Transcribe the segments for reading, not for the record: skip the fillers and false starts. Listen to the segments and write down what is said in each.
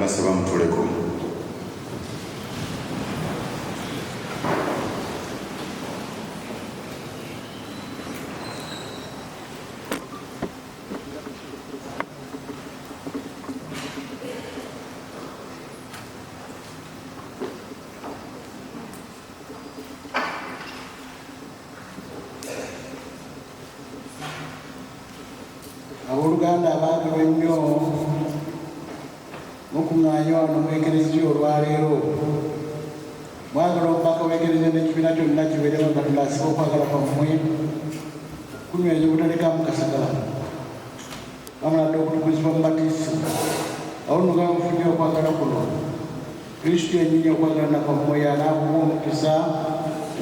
mbasaba mutuleko. Abooluganda abaagalwa ennyo mukuŋŋaanya wano mu ekereziya olwaleero, mwagala omubaka w'ekereziya n'ekibiina kyonna kibeerewo nga tunasiba okwagala kwammwe kunyweza obutalekaamu kasagala bamuladde okutukuzibwa mu batiisi awo nno nga mufunye okwagala kuno Kristo yennyini okwagalana kwammwe y'anaakuwa omukisa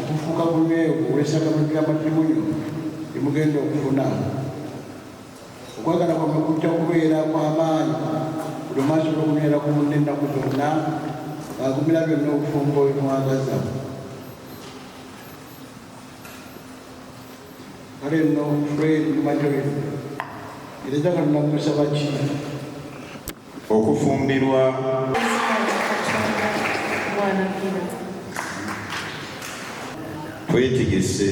okufuuka bunywevu olw'esakramenti ly'amadimunyo lye mugenda okufuna. Okwagala kwammwe kujja kubeera kw'amaanyi buli maaso olw'okunywera ku munne ennaku zonna agumira byonna obufumbo bimwagaza. Kale nno Fred Majorin era njagala namusaba ki okufumbirwa twetegese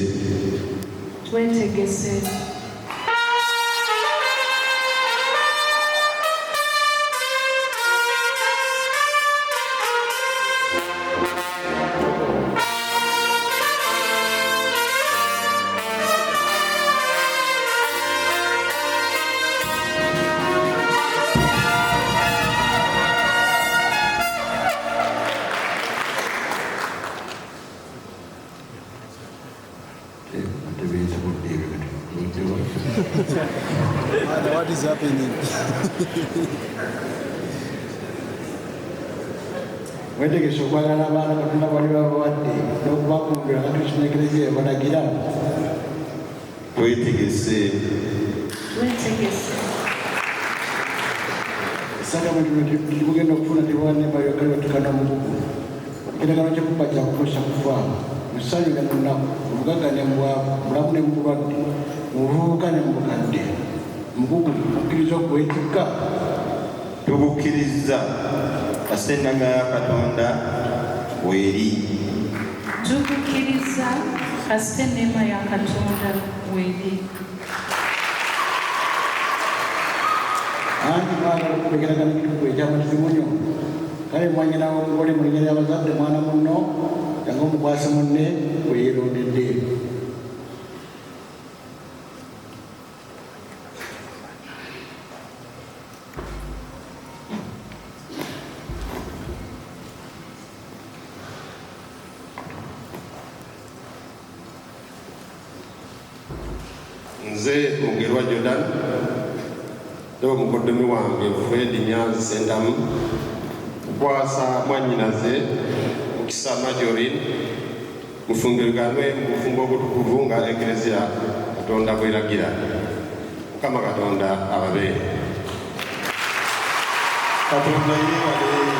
What is happening? wetegese okwagala abaana Katonda bali babawadde n'okubakumbira nga Kristo n'ekereziya ebalagira. twetegese esakramenti tugenda okufuna tebawanemba yogere batukana omugugu ekiragano kyekuba kyakutuusa kufa musanyu ne munaku omugagga ne mubwavu mulamu ne mubulwadde mubuvubuka ne mubukadde mugugu mukkiriza okwetikka tubukkiriza kasita ennanga ya Katonda weeri. Tubukkiriza kasita enneema ya Katonda weeri. anti mwagala okulekeragana ekitugu ekyamatimunyo kale mwanyinawo omugole mu linnya ly'abazadde mwana munno yange omukwasa munne we yeerondedde. Nze Mugerwa Jordan ndo mukoddomi wange Fred Nyanzi Sendamu kukwasa mwannyinaze Mukisa Majorin mufungiranwe mu bufumbo obutukuvu nga ekereziya Katonda bweragira. Mukama Katonda ababeere. Katonda yeebale.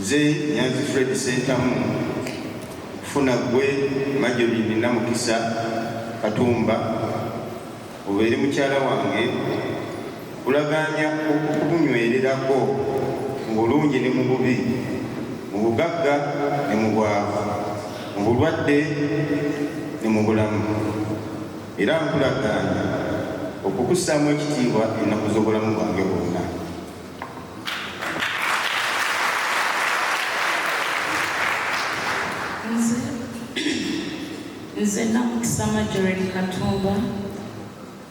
Nze Nyanzi Fred Sentamu kufuna gwe Majorin na Mukisa Katumba obeere mukyala wange kulaganya okukunywererako mu bulungi ne mu bubi, mu bugagga ne mu bwavu, mu bulwadde ne mu bulamu, era nkulaganya okukussaamu ekitiibwa ennaku z'obulamu bwange bwonna. Nze Nze Namukisa Marjorie Katumba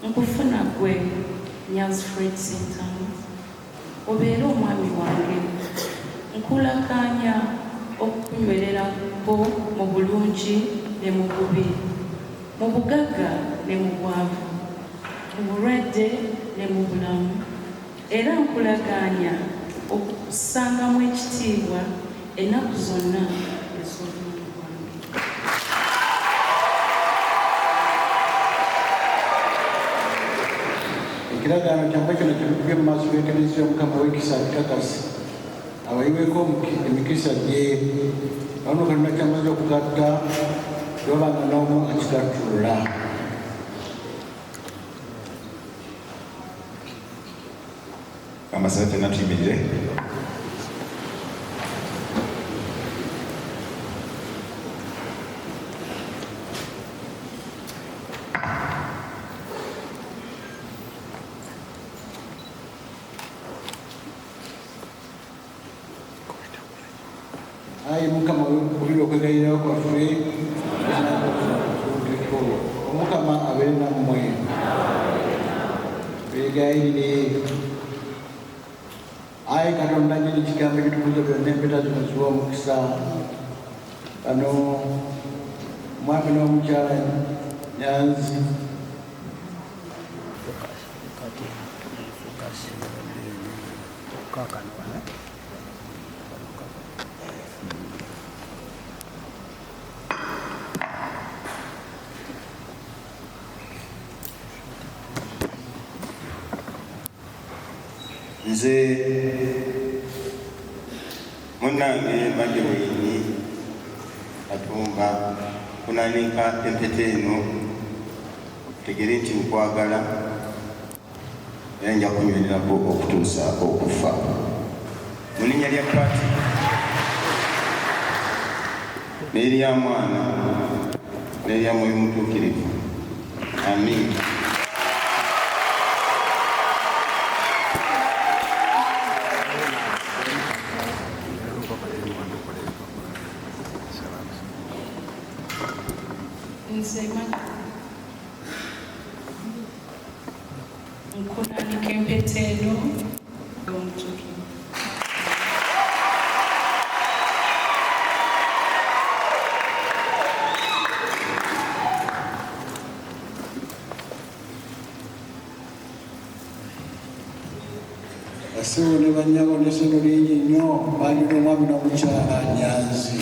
nkufuna gwe Nyanzi Fred Sentamu obeera omwami wange nkulakanya okukunywererako mu bulungi ne mu bubi, mu bugagga ne mu bwavu, mu bulwadde ne mu bulamu, era nkulaganya okusangamu ekitiibwa ennaku zonna ez'obulamu bwange. Ekiragaano kyange kino kivudde mu maaso g'Ekleziya Mukama w'ekisa akakasi abayiweko emikisa gye bano kalina kyamaze okugatta yobanga n'omu akigattulula. Amasaba ffenna tuyimirire. Ayi Mukama w'okulira okwegayirira kwaffe Omukama abeere nammwe beegayirire. Ayi Katonda nnyini kigambo ekitukuza byonna empeta zino ziwa omukisa bano omwami n'omukyala Nyanzi nze munnange Marjorie Katumba kunanika empeta eno tegere nti nkwagala era nja kunywererako okutuusa okufa mu linnya lya Paati n'erya Mwana n'erya Mwoyo Mutuukirivu, amiina. Nkunanika empeta eno y'omutuukirivu. Basibo ne bannyabo n'essono lingi nnyo baalina omwami n'omukyala Nyanzi.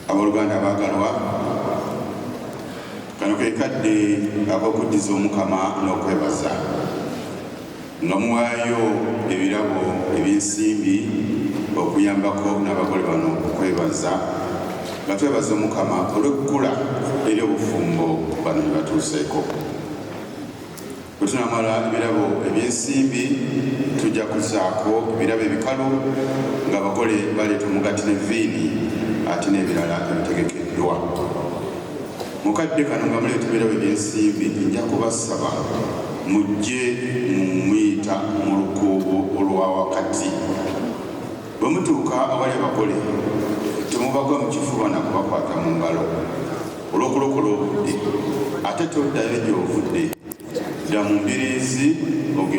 Abooluganda abaagalwa, kano ke kadde ak'okuddiza Omukama n'okwebaza nga muwaayo ebirabo eby'ensimbi okuyambako n'abagole bano okwebaza nga twebaza Omukama olw'ekkula eri obufumbo bano bye batuuseeko. Bwe tunamala ebirabo eby'ensimbi tujja kuzaako ebirabo ebikalu ng'abagole baleeta omugati ne viini ate n'ebirala ebitegekeddwa. Mukadde kano nga muleeta ebirabo eby'ensimbi nja kubasaba mujje mumuyita mu lukuubo olwa wakati. Bwe mutuuka awali abagole temubagwa mu kifuba na kubakwata mu ngalo olw'okulokola obudde ate toddayo gy'ovudde dda mu mbiriizi